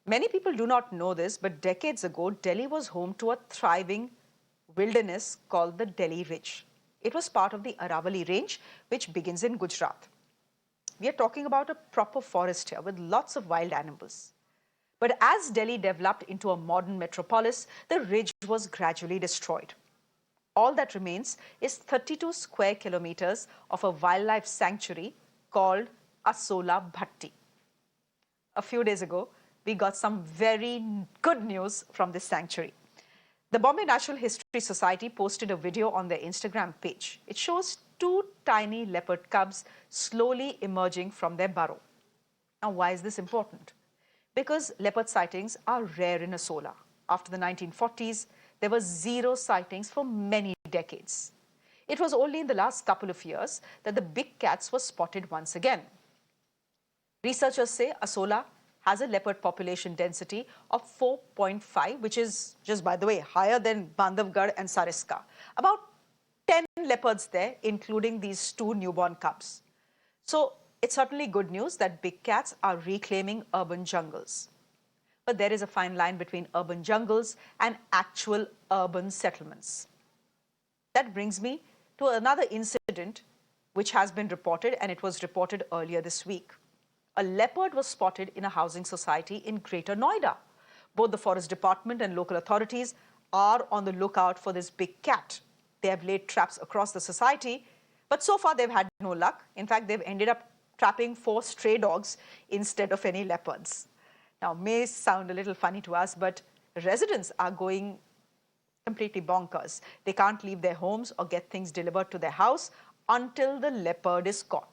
Many people do not know this, but decades ago, Delhi was home to a thriving wilderness called the Delhi Ridge. It was part of the Aravalli Range, which begins in Gujarat. We are talking about a proper forest here with lots of wild animals. But as Delhi developed into a modern metropolis, the ridge was gradually destroyed. All that remains is 32 square kilometers of a wildlife sanctuary called Asola Bhatti. A few days ago, we got some very good news from this sanctuary. The Bombay Natural History Society posted a video on their Instagram page. It shows two tiny leopard cubs slowly emerging from their burrow. Now, why is this important? Because leopard sightings are rare in Asola. After the 1940s, there were zero sightings for many decades. It was only in the last couple of years that the big cats were spotted once again. Researchers say Asola has a leopard population density of 4.5, which is, just by the way, higher than Bandhavgarh and Sariska. About 10 leopards there, including these two newborn cubs. So it's certainly good news that big cats are reclaiming urban jungles. But there is a fine line between urban jungles and actual urban settlements. That brings me to another incident which has been reported, and it was reported earlier this week. A leopard was spotted in a housing society in Greater Noida. Both the Forest Department and local authorities are on the lookout for this big cat. They have laid traps across the society, but so far they've had no luck. In fact, they've ended up trapping 4 stray dogs instead of any leopards. Now, may sound a little funny to us, but residents are going completely bonkers. They can't leave their homes or get things delivered to their house until the leopard is caught.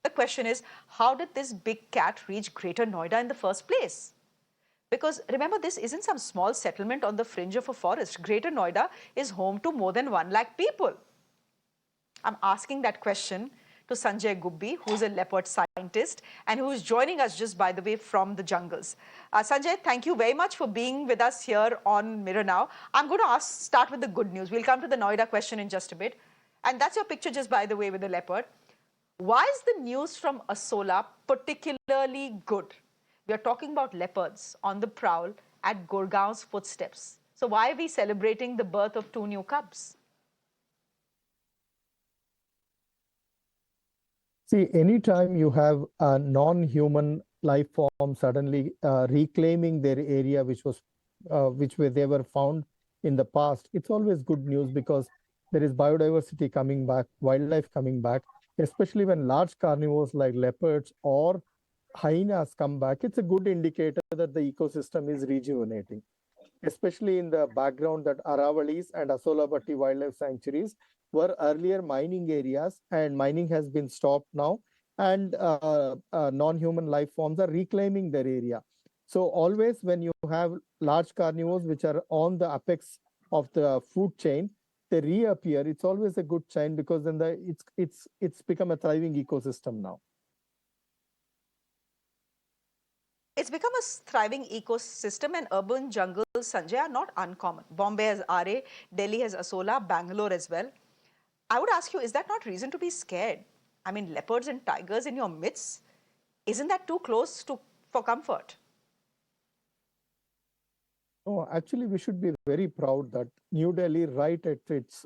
The question is, how did this big cat reach Greater Noida in the first place? Because remember, this isn't some small settlement on the fringe of a forest. Greater Noida is home to more than 1 lakh people. I'm asking that question to Sanjay Gubbi, who's a leopard scientist and who is joining us just, by the way, from the jungles. Sanjay, thank you very much for being with us here on Mirror Now. I'm going to start with the good news. We'll come to the Noida question in just a bit. And that's your picture, just by the way, with the leopard. Why is the news from Asola particularly good? We are talking about leopards on the prowl at Gurgaon's footsteps. So why are we celebrating the birth of 2 new cubs? See, anytime you have a non-human life form suddenly reclaiming their area, which they were found in the past, it's always good news because there is biodiversity coming back, wildlife coming back, especially when large carnivores like leopards or hyenas come back. It's a good indicator that the ecosystem is rejuvenating, especially in the background that Aravallis and Asolabhatti wildlife sanctuaries were earlier mining areas, and mining has been stopped now, and non-human life forms are reclaiming their area. So always when you have large carnivores which are on the apex of the food chain, they reappear. It's always a good sign because then it's become a thriving ecosystem now. It's become a thriving ecosystem, and urban jungles, Sanjay, are not uncommon. Bombay has RA, Delhi has Asola, Bangalore as well. I would ask you, is that not reason to be scared? I mean, leopards and tigers in your midst, isn't that too close for comfort? Oh, actually, we should be very proud that New Delhi, right at its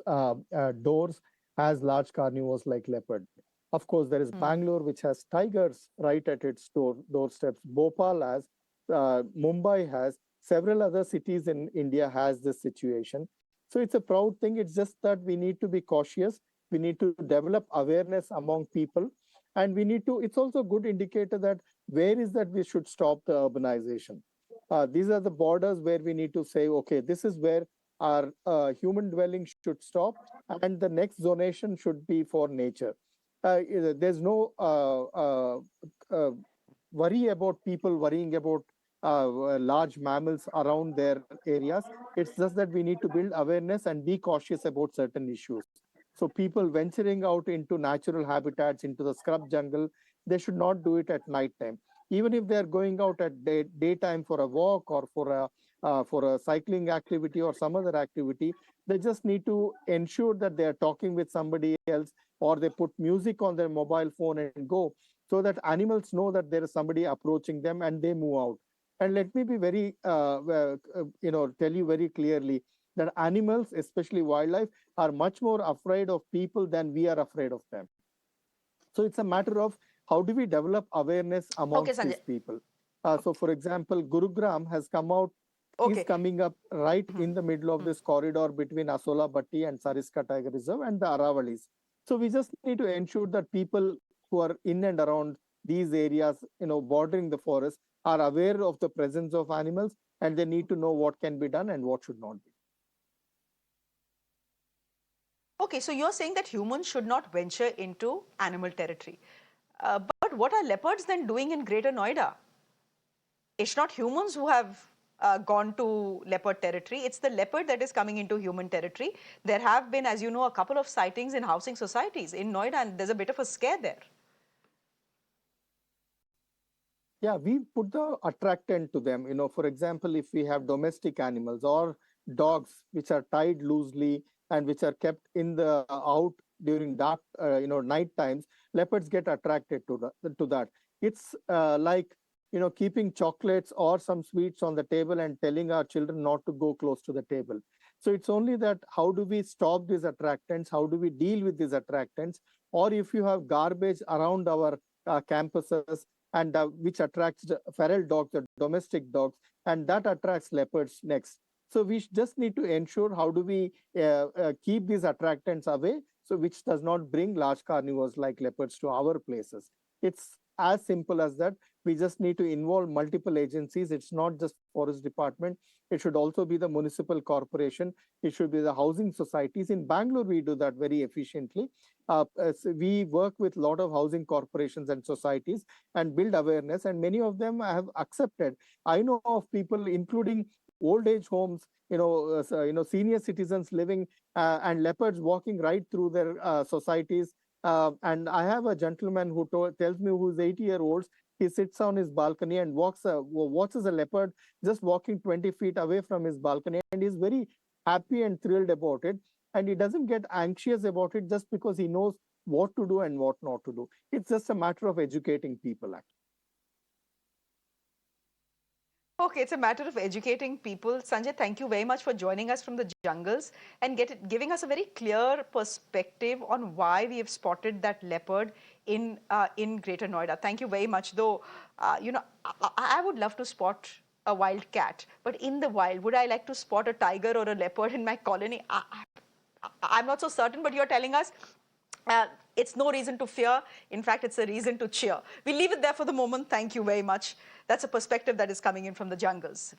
doors, has large carnivores like leopard. Of course, there is Bangalore, which has tigers right at its doorsteps. Bhopal has, Mumbai has, several other cities in India has this situation. So it's a proud thing. It's just that we need to be cautious. We need to develop awareness among people. And we need to, it's also a good indicator that where is that we should stop the urbanization. These are the borders where we need to say, okay, this is where our human dwelling should stop, and the next zonation should be for nature. There's no worry about people worrying about large mammals around their areas. It's just that we need to build awareness and be cautious about certain issues. So people venturing out into natural habitats, into the scrub jungle, they should not do it at night time. Even if they're going out at daytime for a walk or for a cycling activity or some other activity, they just need to ensure that they are talking with somebody else, or they put music on their mobile phone and go, so that animals know that there is somebody approaching them and they move out. And let me be very, tell you very clearly that animals, especially wildlife, are much more afraid of people than we are afraid of them. So it's a matter of how do we develop awareness Okay, amongst Sanjay. these people. So, for example, Gurugram has come out, is Okay. coming up right in the middle of this corridor between Asola Batti and Sariska Tiger Reserve and the Aravalis. So we just need to ensure that people who are in and around these areas, bordering the forest, are aware of the presence of animals, and they need to know what can be done and what should not be. Okay, so you're saying that humans should not venture into animal territory. But what are leopards then doing in Greater Noida? It's not humans who have gone to leopard territory. It's the leopard that is coming into human territory. There have been, as you know, a couple of sightings in housing societies in Noida, and there's a bit of a scare there. Yeah, we put the attractant to them. For example, if we have domestic animals or dogs which are tied loosely and which are kept in the out during dark, night times, leopards get attracted to that. It's like keeping chocolates or some sweets on the table and telling our children not to go close to the table. So it's only that how do we stop these attractants? How do we deal with these attractants? Or if you have garbage around our campuses, and which attracts the feral dogs, the domestic dogs, and that attracts leopards next. So we just need to ensure how do we keep these attractants away, so which does not bring large carnivores like leopards to our places. It's as simple as that. We just need to involve multiple agencies. It's not just forest department. It should also be the municipal corporation. It should be the housing societies. In Bangalore, we do that very efficiently. We work with a lot of housing corporations and societies and build awareness, and many of them have accepted. I know of people, including old age homes, senior citizens living, and leopards walking right through their societies. And I have a gentleman who tells me, who's 80-year-old, he sits on his balcony and watches a leopard just walking 20 feet away from his balcony, and he's very happy and thrilled about it. And he doesn't get anxious about it just because he knows what to do and what not to do. It's just a matter of educating people, actually. Okay, it's a matter of educating people. Sanjay, thank you very much for joining us from the jungles and giving us a very clear perspective on why we have spotted that leopard in Greater Noida. Thank you very much. Though, I would love to spot a wild cat, but in the wild, would I like to spot a tiger or a leopard in my colony? I'm not so certain, but you're telling us uh, it's no reason to fear. In fact, it's a reason to cheer. We'll leave it there for the moment. Thank you very much. That's a perspective that is coming in from the jungles.